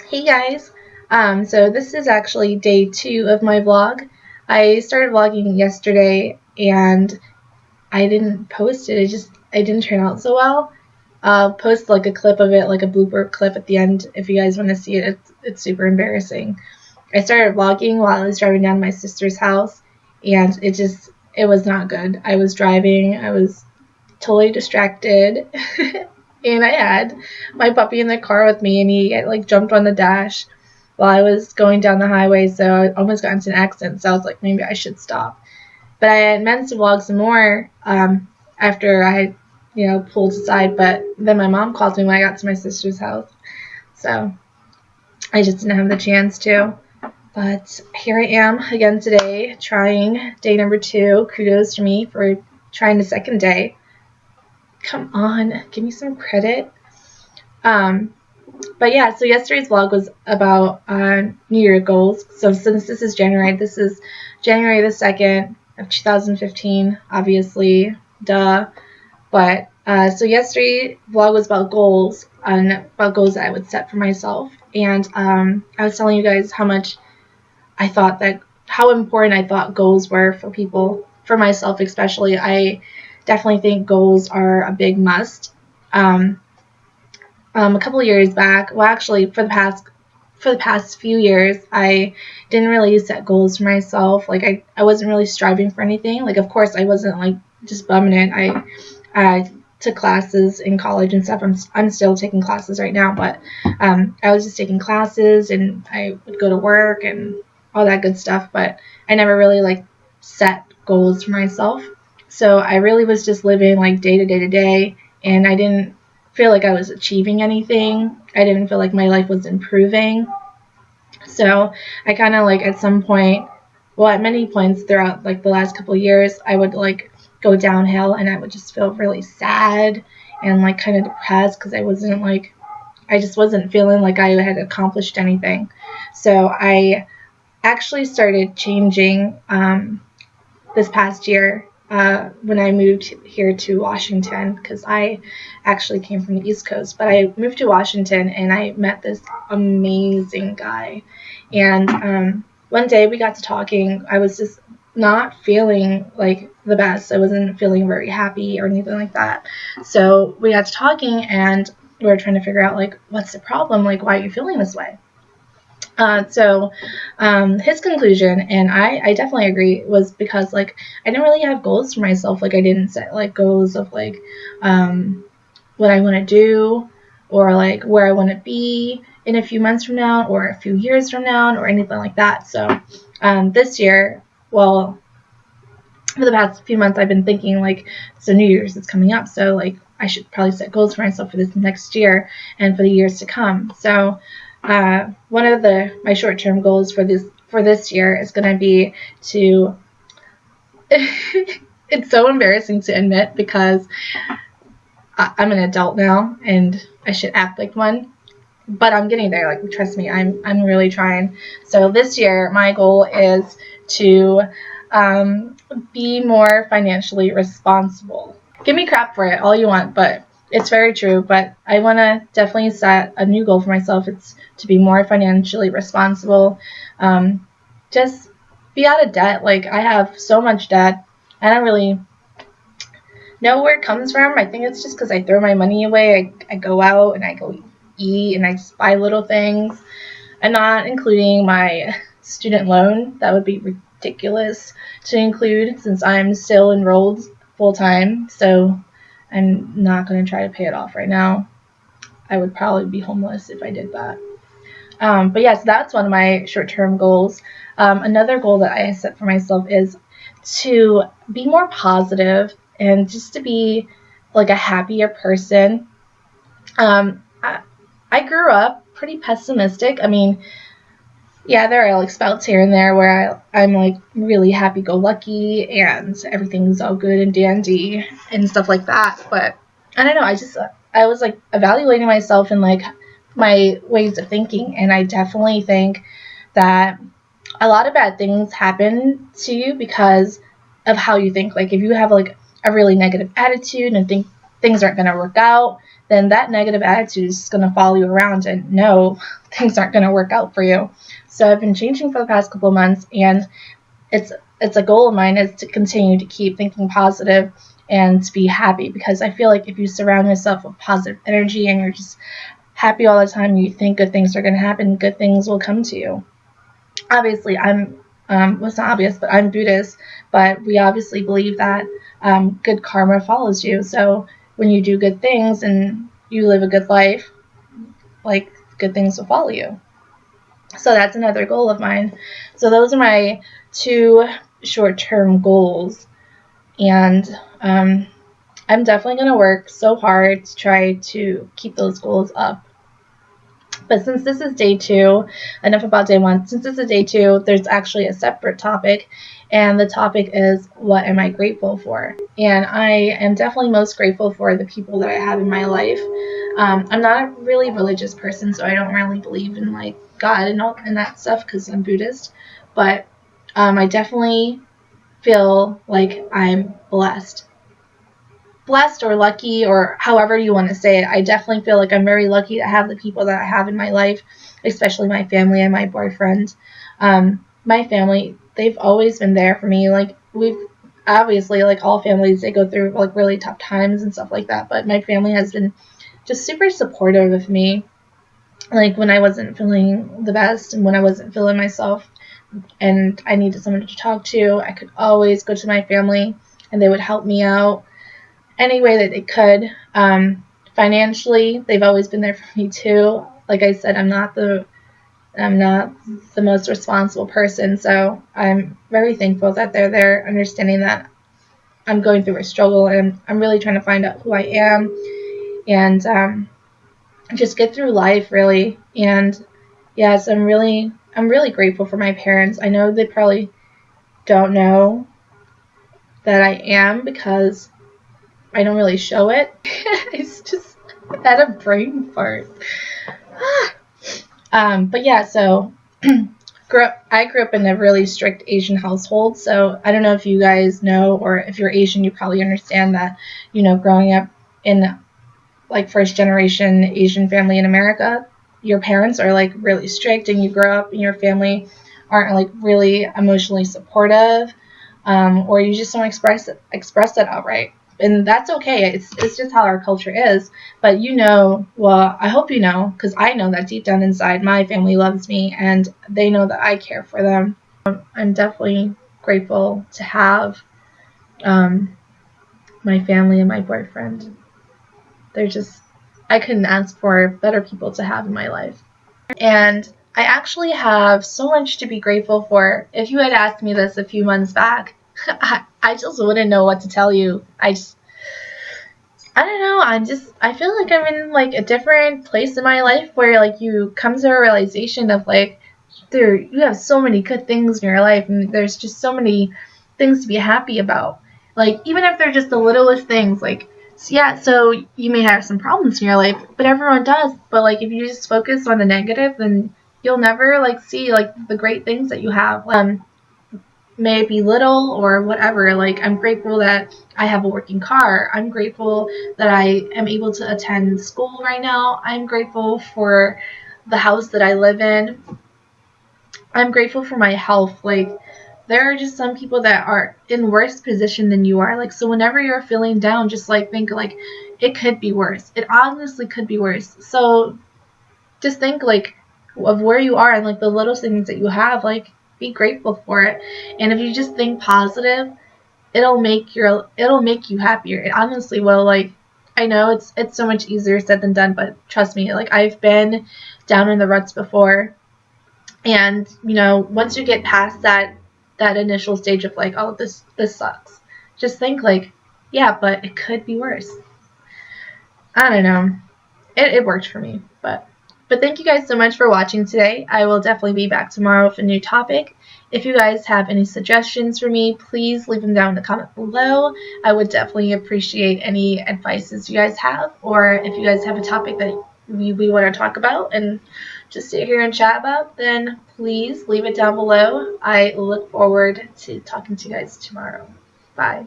Hey guys, so this is actually day 2 of my vlog. I started vlogging yesterday and I didn't post it. I didn't turn out so well. I'll post like a clip of it, like a blooper clip at the end if you guys want to see it. It's super embarrassing. I started vlogging while I was driving down to my sister's house and it was not good. I was driving, I was totally distracted. And I had my puppy in the car with me, and he like jumped on the dash while I was going down the highway, so I almost got into an accident. So I was like, maybe I should stop. But I had meant to vlog some more after I had, pulled aside. But then my mom called me when I got to my sister's house, so I just didn't have the chance to. But here I am again today, trying day number 2. Kudos to me for trying the second day. Come on, give me some credit. But yeah, so yesterday's vlog was about New Year goals. So since this is January the 2nd of 2015, obviously, duh. But so yesterday's vlog was about goals, and about goals that I would set for myself. And I was telling you guys how important I thought goals were for people, for myself especially. I definitely think goals are a big must. A couple of years back, well, actually, for the past few years, I didn't really set goals for myself. Like, I wasn't really striving for anything. Like, of course, I wasn't like just bumming it. I took classes in college and stuff. I'm still taking classes right now, but I was just taking classes, and I would go to work and all that good stuff. But I never really like set goals for myself. So I really was just living like day to day to day, and I didn't feel like I was achieving anything. I didn't feel like my life was improving. So I kind of like at some point, well, at many points throughout like the last couple of years, I would like go downhill, and I would just feel really sad and like kind of depressed because I just wasn't feeling like I had accomplished anything. So I actually started changing this past year when I moved here to Washington, because I actually came from the East Coast, but I moved to Washington and I met this amazing guy. And one day we got to talking. I was just not feeling like the best. I wasn't feeling very happy or anything like that. So we got to talking, and we were trying to figure out like, what's the problem? Like, why are you feeling this way? So his conclusion, and I definitely agree, was because like I didn't really have goals for myself. Like I didn't set like goals of like what I want to do, or like where I want to be in a few months from now, or a few years from now, or anything like that. So this year, well, for the past few months, I've been thinking like, so New Year's is coming up, so like I should probably set goals for myself for this next year and for the years to come. So one of my short-term goals for this year is going to be to it's so embarrassing to admit, because I'm an adult now and I should act like one, but I'm getting there. Like, trust me, I'm really trying. So this year my goal is to be more financially responsible. Give me crap for it all you want, but it's very true. But I want to definitely set a new goal for myself. It's to be more financially responsible. Just be out of debt. Like, I have so much debt. I don't really know where it comes from. I think it's just because I throw my money away. I go out and I go eat and I just buy little things. I'm not including my student loan. That would be ridiculous to include, since I'm still enrolled full time. So I'm not going to try to pay it off right now. I would probably be homeless if I did that. But yes, that's one of my short-term goals. Another goal that I set for myself is to be more positive and just to be like a happier person. I grew up pretty pessimistic. I mean, yeah, there are like spouts here and there where I'm like really happy-go-lucky and everything's all good and dandy and stuff like that. But I don't know. I was like evaluating myself and like my ways of thinking, and I definitely think that a lot of bad things happen to you because of how you think. Like, if you have like a really negative attitude and think things aren't going to work out, then that negative attitude is just going to follow you around, and no, things aren't going to work out for you. So I've been changing for the past couple of months, and it's a goal of mine is to continue to keep thinking positive and to be happy, because I feel like if you surround yourself with positive energy and you're just happy all the time, you think good things are going to happen, good things will come to you. Obviously, well, it's not obvious, but I'm Buddhist, but we obviously believe that good karma follows you. So when you do good things and you live a good life, like, good things will follow you. So that's another goal of mine. So those are my 2 short-term goals, and I'm definitely going to work so hard to try to keep those goals up. But since this is day 2, enough about day 1. Since this is day 2, there's actually a separate topic, and the topic is, what am I grateful for? And I am definitely most grateful for the people that I have in my life. I'm not a really religious person, so I don't really believe in like God and that stuff because I'm Buddhist. But I definitely feel like I'm blessed or lucky, or however you want to say it. I definitely feel like I'm very lucky to have the people that I have in my life, especially my family and my boyfriend. My family, they've always been there for me. Like, we've obviously, like all families, they go through like really tough times and stuff like that, but my family has been just super supportive of me. Like, when I wasn't feeling the best and when I wasn't feeling myself and I needed someone to talk to, I could always go to my family and they would help me out any way that they could. Financially, they've always been there for me too. Like I said, I'm not the most responsible person, so I'm very thankful that they're there, understanding that I'm going through a struggle and I'm really trying to find out who I am and just get through life, really. And yes, I'm really grateful for my parents. I know they probably don't know that I am because I don't really show it. It's just had a brain fart. But yeah, so I grew up in a really strict Asian household, so I don't know if you guys know, or if you're Asian, you probably understand that, growing up in like first generation Asian family in America, your parents are like really strict, and you grow up and your family aren't like really emotionally supportive, or you just don't express it outright. And that's okay. It's just how our culture is. But well, I hope you know, because I know that deep down inside, my family loves me, and they know that I care for them. I'm definitely grateful to have my family and my boyfriend. I couldn't ask for better people to have in my life. And I actually have so much to be grateful for. If you had asked me this a few months back, I just wouldn't know what to tell you. I don't know. I feel like I'm in like a different place in my life where like you come to a realization of like, you have so many good things in your life, and there's just so many things to be happy about. Like, even if they're just the littlest things, like, so you may have some problems in your life, but everyone does. But like, if you just focus on the negative, then you'll never like see like the great things that you have. May it be little or whatever. Like, I'm grateful that I have a working car. I'm grateful that I am able to attend school right now. I'm grateful for the house that I live in. I'm grateful for my health. Like, there are just some people that are in worse position than you are. Like, so whenever you're feeling down, just like think like it could be worse. It honestly could be worse. So just think like of where you are and like the little things that you have. Like, be grateful for it. And if you just think positive, it'll make you happier. It honestly will. Like, I know it's so much easier said than done, but trust me, like, I've been down in the ruts before. And once you get past that initial stage of like, oh, this sucks, just think like, yeah, but it could be worse. I don't know. It worked for me. But thank you guys so much for watching today. I will definitely be back tomorrow with a new topic. If you guys have any suggestions for me, please leave them down in the comment below. I would definitely appreciate any advices you guys have, or if you guys have a topic that we want to talk about and just sit here and chat about, then please leave it down below. I look forward to talking to you guys tomorrow. Bye.